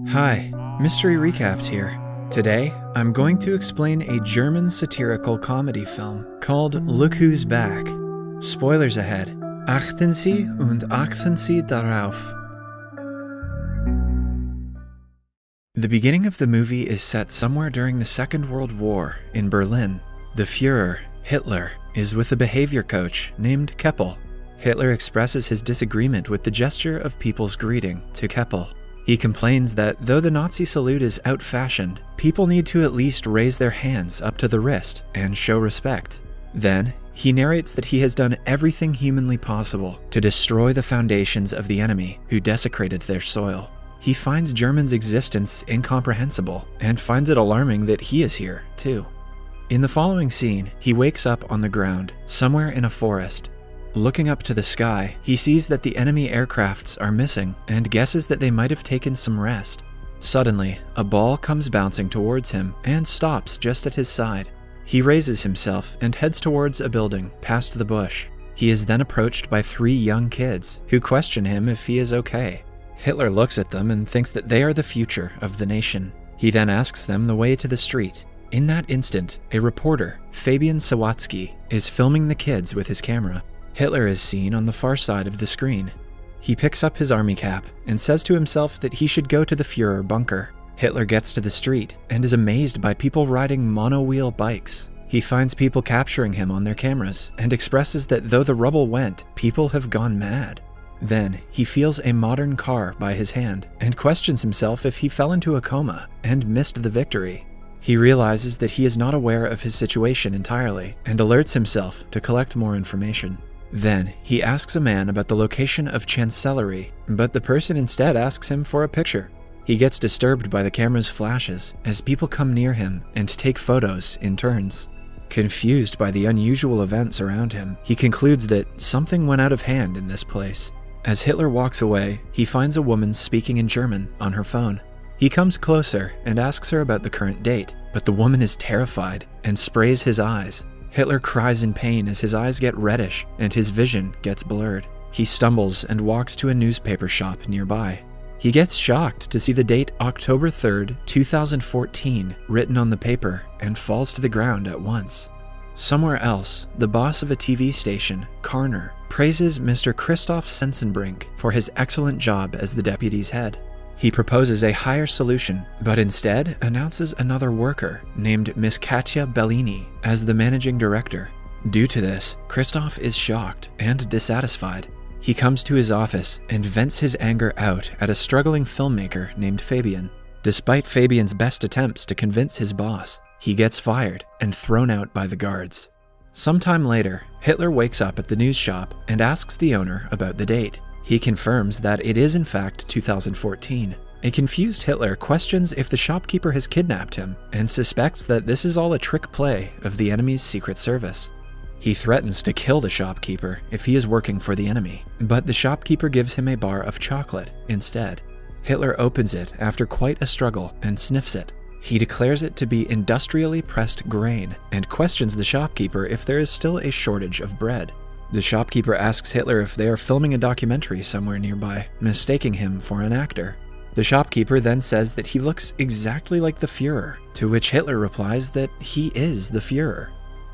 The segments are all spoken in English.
Hi, Mystery Recapped here. Today, I'm going to explain a German satirical comedy film called Look Who's Back. Spoilers ahead. Achten Sie und achten Sie darauf. The beginning of the movie is set somewhere during the Second World War in Berlin. The Führer, Hitler, is with a behavior coach named Keppel. Hitler expresses his disagreement with the gesture of people's greeting to Keppel. He complains that though the Nazi salute is out-fashioned, people need to at least raise their hands up to the wrist and show respect. Then, he narrates that he has done everything humanly possible to destroy the foundations of the enemy who desecrated their soil. He finds Germans' existence incomprehensible and finds it alarming that he is here, too. In the following scene, he wakes up on the ground, somewhere in a forest. Looking up to the sky, he sees that the enemy aircrafts are missing and guesses that they might have taken some rest. Suddenly, a ball comes bouncing towards him and stops just at his side. He raises himself and heads towards a building past the bush. He is then approached by 3 young kids who question him if he is okay. Hitler looks at them and thinks that they are the future of the nation. He then asks them the way to the street. In that instant, a reporter, Fabian Sawatzki, is filming the kids with his camera. Hitler is seen on the far side of the screen. He picks up his army cap and says to himself that he should go to the Führer bunker. Hitler gets to the street and is amazed by people riding mono-wheel bikes. He finds people capturing him on their cameras and expresses that though the rubble went, people have gone mad. Then, he feels a modern car by his hand and questions himself if he fell into a coma and missed the victory. He realizes that he is not aware of his situation entirely and alerts himself to collect more information. Then, he asks a man about the location of Chancellery, but the person instead asks him for a picture. He gets disturbed by the camera's flashes as people come near him and take photos in turns. Confused by the unusual events around him, he concludes that something went out of hand in this place. As Hitler walks away, he finds a woman speaking in German on her phone. He comes closer and asks her about the current date, but the woman is terrified and sprays his eyes. Hitler cries in pain as his eyes get reddish and his vision gets blurred. He stumbles and walks to a newspaper shop nearby. He gets shocked to see the date October 3rd, 2014 written on the paper and falls to the ground at once. Somewhere else, the boss of a TV station, Karner, praises Mr. Christoph Sensenbrink for his excellent job as the deputy's head. He proposes a higher solution, but instead announces another worker named Miss Katja Bellini as the managing director. Due to this, Christoph is shocked and dissatisfied. He comes to his office and vents his anger out at a struggling filmmaker named Fabian. Despite Fabian's best attempts to convince his boss, he gets fired and thrown out by the guards. Sometime later, Hitler wakes up at the news shop and asks the owner about the date. He confirms that it is in fact 2014. A confused Hitler questions if the shopkeeper has kidnapped him and suspects that this is all a trick play of the enemy's secret service. He threatens to kill the shopkeeper if he is working for the enemy, but the shopkeeper gives him a bar of chocolate instead. Hitler opens it after quite a struggle and sniffs it. He declares it to be industrially pressed grain and questions the shopkeeper if there is still a shortage of bread. The shopkeeper asks Hitler if they are filming a documentary somewhere nearby, mistaking him for an actor. The shopkeeper then says that he looks exactly like the Führer, to which Hitler replies that he is the Führer.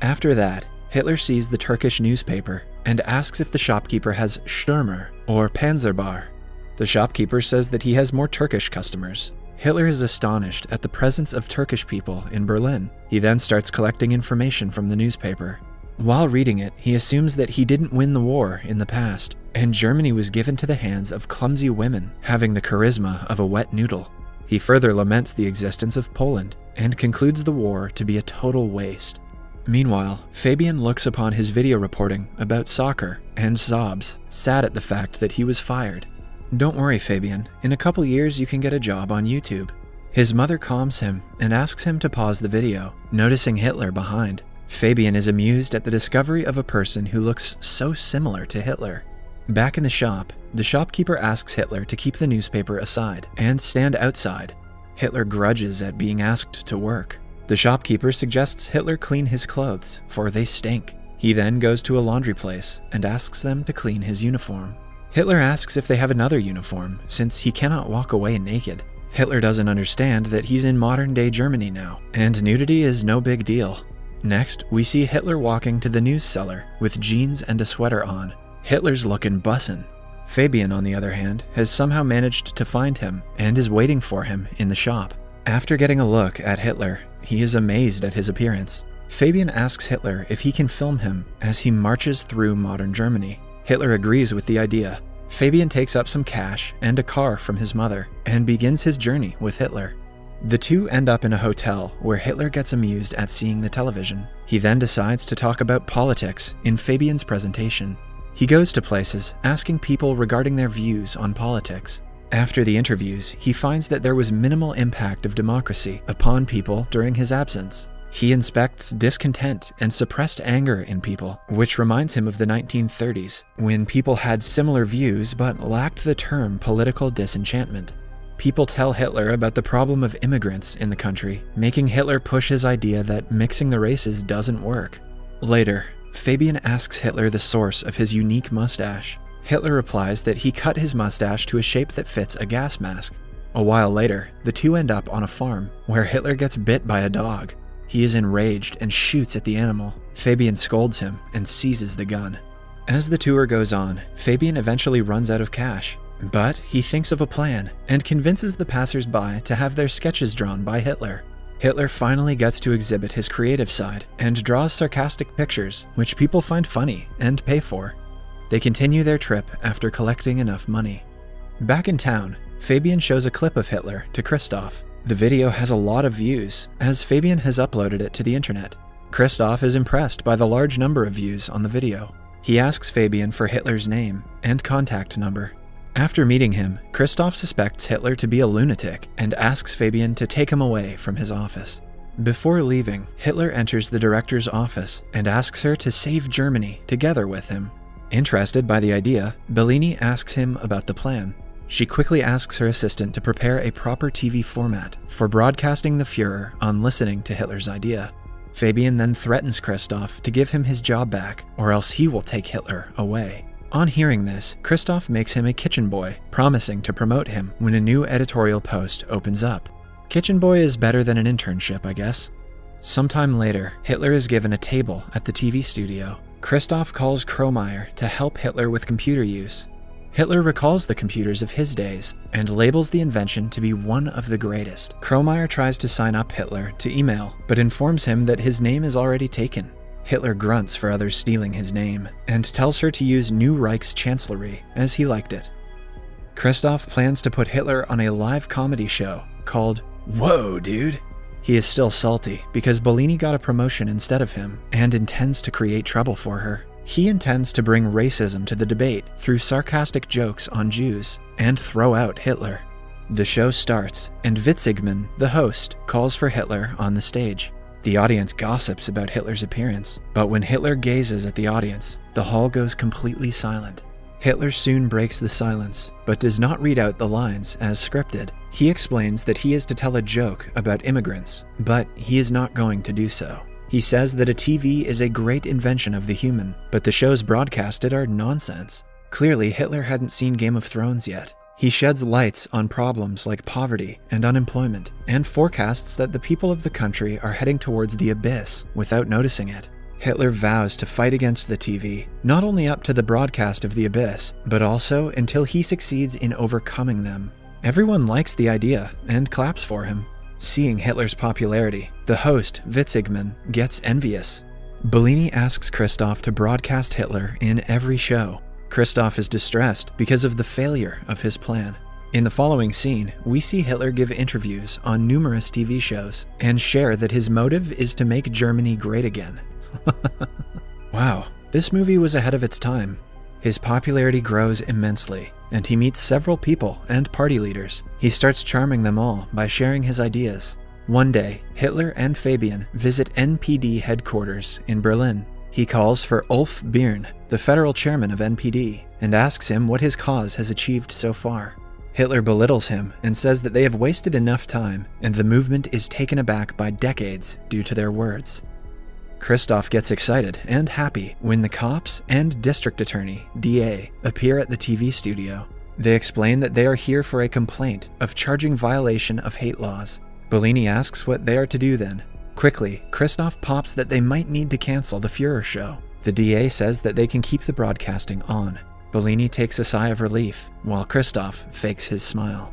After that, Hitler sees the Turkish newspaper and asks if the shopkeeper has Stürmer or Panzerbar. The shopkeeper says that he has more Turkish customers. Hitler is astonished at the presence of Turkish people in Berlin. He then starts collecting information from the newspaper. While reading it, he assumes that he didn't win the war in the past, and Germany was given to the hands of clumsy women having the charisma of a wet noodle. He further laments the existence of Poland and concludes the war to be a total waste. Meanwhile, Fabian looks upon his video reporting about soccer and sobs, sad at the fact that he was fired. Don't worry, Fabian, in a couple years you can get a job on YouTube. His mother calms him and asks him to pause the video, noticing Hitler behind. Fabian is amused at the discovery of a person who looks so similar to Hitler. Back in the shop, the shopkeeper asks Hitler to keep the newspaper aside and stand outside. Hitler grudges at being asked to work. The shopkeeper suggests Hitler clean his clothes, for they stink. He then goes to a laundry place and asks them to clean his uniform. Hitler asks if they have another uniform, since he cannot walk away naked. Hitler doesn't understand that he's in modern-day Germany now, and nudity is no big deal. Next, we see Hitler walking to the news cellar with jeans and a sweater on. Hitler's looking bussin'. Fabian, on the other hand, has somehow managed to find him and is waiting for him in the shop. After getting a look at Hitler, he is amazed at his appearance. Fabian asks Hitler if he can film him as he marches through modern Germany. Hitler agrees with the idea. Fabian takes up some cash and a car from his mother and begins his journey with Hitler. The two end up in a hotel where Hitler gets amused at seeing the television. He then decides to talk about politics in Fabian's presentation. He goes to places asking people regarding their views on politics. After the interviews, he finds that there was minimal impact of democracy upon people during his absence. He inspects discontent and suppressed anger in people, which reminds him of the 1930s, when people had similar views but lacked the term political disenchantment. People tell Hitler about the problem of immigrants in the country, making Hitler push his idea that mixing the races doesn't work. Later, Fabian asks Hitler the source of his unique mustache. Hitler replies that he cut his mustache to a shape that fits a gas mask. A while later, the two end up on a farm, where Hitler gets bit by a dog. He is enraged and shoots at the animal. Fabian scolds him and seizes the gun. As the tour goes on, Fabian eventually runs out of cash, but he thinks of a plan and convinces the passers-by to have their sketches drawn by Hitler. Hitler finally gets to exhibit his creative side and draws sarcastic pictures, which people find funny and pay for. They continue their trip after collecting enough money. Back in town, Fabian shows a clip of Hitler to Christoph. The video has a lot of views, as Fabian has uploaded it to the internet. Christoph is impressed by the large number of views on the video. He asks Fabian for Hitler's name and contact number. After meeting him, Christoph suspects Hitler to be a lunatic and asks Fabian to take him away from his office. Before leaving, Hitler enters the director's office and asks her to save Germany together with him. Interested by the idea, Bellini asks him about the plan. She quickly asks her assistant to prepare a proper TV format for broadcasting the Führer on listening to Hitler's idea. Fabian then threatens Christoph to give him his job back, or else he will take Hitler away. On hearing this, Christoph makes him a kitchen boy, promising to promote him when a new editorial post opens up. Kitchen boy is better than an internship, I guess. Sometime later, Hitler is given a table at the TV studio. Christoph calls Kromeyer to help Hitler with computer use. Hitler recalls the computers of his days and labels the invention to be one of the greatest. Kromeyer tries to sign up Hitler to email, but informs him that his name is already taken. Hitler grunts for others stealing his name and tells her to use New Reich's chancellery as he liked it. Christoph plans to put Hitler on a live comedy show called Whoa, Dude! He is still salty because Bellini got a promotion instead of him and intends to create trouble for her. He intends to bring racism to the debate through sarcastic jokes on Jews and throw out Hitler. The show starts, and Witzigmann, the host, calls for Hitler on the stage. The audience gossips about Hitler's appearance, but when Hitler gazes at the audience, the hall goes completely silent. Hitler soon breaks the silence, but does not read out the lines as scripted. He explains that he is to tell a joke about immigrants, but he is not going to do so. He says that a TV is a great invention of the human, but the shows broadcasted are nonsense. Clearly, Hitler hadn't seen Game of Thrones yet. He sheds lights on problems like poverty and unemployment, and forecasts that the people of the country are heading towards the abyss without noticing it. Hitler vows to fight against the TV, not only up to the broadcast of the abyss, but also until he succeeds in overcoming them. Everyone likes the idea and claps for him. Seeing Hitler's popularity, the host, Witzigmann, gets envious. Bellini asks Christoph to broadcast Hitler in every show. Christoph is distressed because of the failure of his plan. In the following scene, we see Hitler give interviews on numerous TV shows and share that his motive is to make Germany great again. Wow, this movie was ahead of its time. His popularity grows immensely, and he meets several people and party leaders. He starts charming them all by sharing his ideas. One day, Hitler and Fabian visit NPD headquarters in Berlin. He calls for Ulf Birn, the federal chairman of NPD, and asks him what his cause has achieved so far. Hitler belittles him and says that they have wasted enough time, and the movement is taken aback by decades due to their words. Christoph gets excited and happy when the cops and district attorney, DA, appear at the TV studio. They explain that they are here for a complaint of charging violation of hate laws. Bellini asks what they are to do then. Quickly, Christoph pops that they might need to cancel the Führer show. The DA says that they can keep the broadcasting on. Bellini takes a sigh of relief, while Christoph fakes his smile.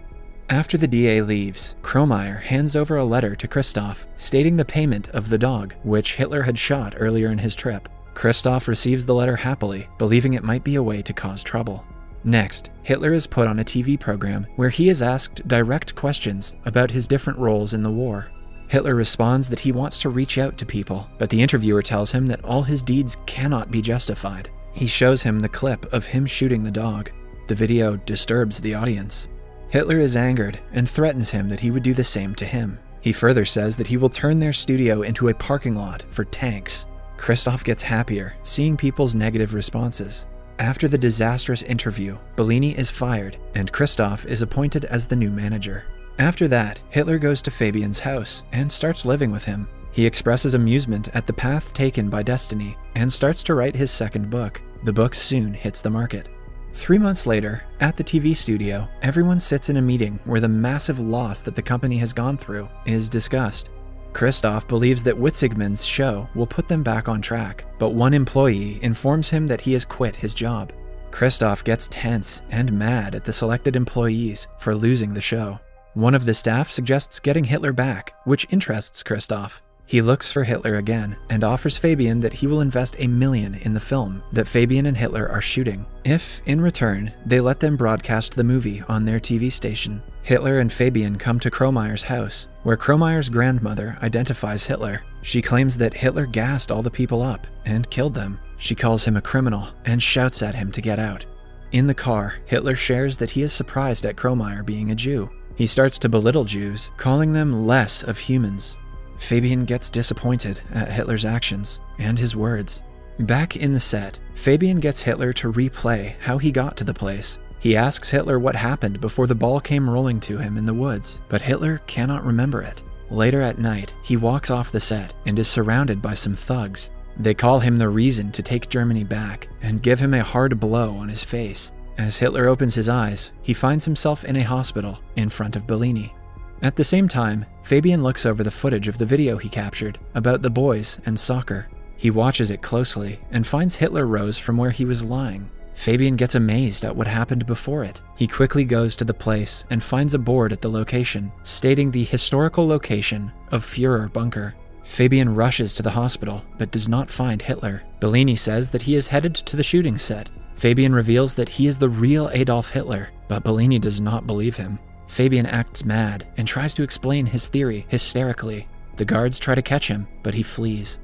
After the DA leaves, Kromeyer hands over a letter to Christoph stating the payment of the dog, which Hitler had shot earlier in his trip. Christoph receives the letter happily, believing it might be a way to cause trouble. Next, Hitler is put on a TV program where he is asked direct questions about his different roles in the war. Hitler responds that he wants to reach out to people, but the interviewer tells him that all his deeds cannot be justified. He shows him the clip of him shooting the dog. The video disturbs the audience. Hitler is angered and threatens him that he would do the same to him. He further says that he will turn their studio into a parking lot for tanks. Christoph gets happier, seeing people's negative responses. After the disastrous interview, Bellini is fired, and Christoph is appointed as the new manager. After that, Hitler goes to Fabian's house and starts living with him. He expresses amusement at the path taken by destiny and starts to write his second book. The book soon hits the market. 3 months later, at the TV studio, everyone sits in a meeting where the massive loss that the company has gone through is discussed. Christoph believes that Witzigmann's show will put them back on track, but one employee informs him that he has quit his job. Christoph gets tense and mad at the selected employees for losing the show. One of the staff suggests getting Hitler back, which interests Christoph. He looks for Hitler again and offers Fabian that he will invest $1 million in the film that Fabian and Hitler are shooting, if, in return, they let them broadcast the movie on their TV station. Hitler and Fabian come to Kromeyer's house, where Kromeyer's grandmother identifies Hitler. She claims that Hitler gassed all the people up and killed them. She calls him a criminal and shouts at him to get out. In the car, Hitler shares that he is surprised at Kromeyer being a Jew. He starts to belittle Jews, calling them less of humans. Fabian gets disappointed at Hitler's actions and his words. Back in the set, Fabian gets Hitler to replay how he got to the place. He asks Hitler what happened before the ball came rolling to him in the woods, but Hitler cannot remember it. Later at night, he walks off the set and is surrounded by some thugs. They call him the reason to take Germany back and give him a hard blow on his face. As Hitler opens his eyes, he finds himself in a hospital in front of Bellini. At the same time, Fabian looks over the footage of the video he captured about the boys and soccer. He watches it closely and finds Hitler rose from where he was lying. Fabian gets amazed at what happened before it. He quickly goes to the place and finds a board at the location, stating the historical location of Führer Bunker. Fabian rushes to the hospital, but does not find Hitler. Bellini says that he is headed to the shooting set. Fabian reveals that he is the real Adolf Hitler, but Bellini does not believe him. Fabian acts mad and tries to explain his theory hysterically. The guards try to catch him, but he flees.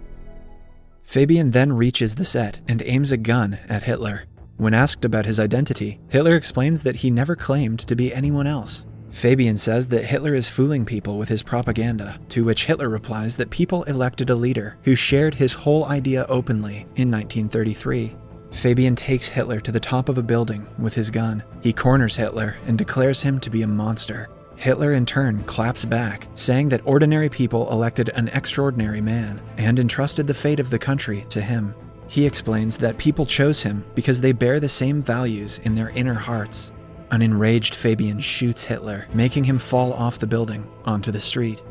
Fabian then reaches the set and aims a gun at Hitler. When asked about his identity, Hitler explains that he never claimed to be anyone else. Fabian says that Hitler is fooling people with his propaganda, to which Hitler replies that people elected a leader who shared his whole idea openly in 1933. Fabian takes Hitler to the top of a building with his gun. He corners Hitler and declares him to be a monster. Hitler in turn claps back, saying that ordinary people elected an extraordinary man and entrusted the fate of the country to him. He explains that people chose him because they bear the same values in their inner hearts. An enraged Fabian shoots Hitler, making him fall off the building onto the street.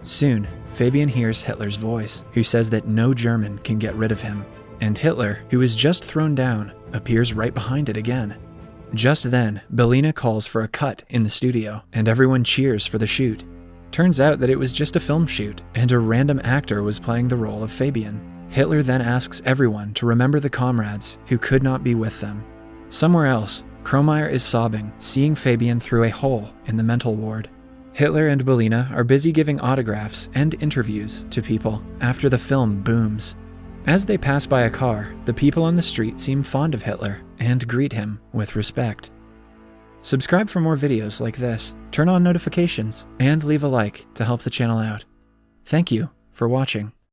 Soon, Fabian hears Hitler's voice, who says that no German can get rid of him. And Hitler, who is just thrown down, appears right behind it again. Just then, Bellini calls for a cut in the studio, and everyone cheers for the shoot. Turns out that it was just a film shoot, and a random actor was playing the role of Fabian. Hitler then asks everyone to remember the comrades who could not be with them. Somewhere else, Kromeyer is sobbing, seeing Fabian through a hole in the mental ward. Hitler and Bellini are busy giving autographs and interviews to people after the film booms. As they pass by a car, the people on the street seem fond of Hitler and greet him with respect. Subscribe for more videos like this, turn on notifications, and leave a like to help the channel out. Thank you for watching.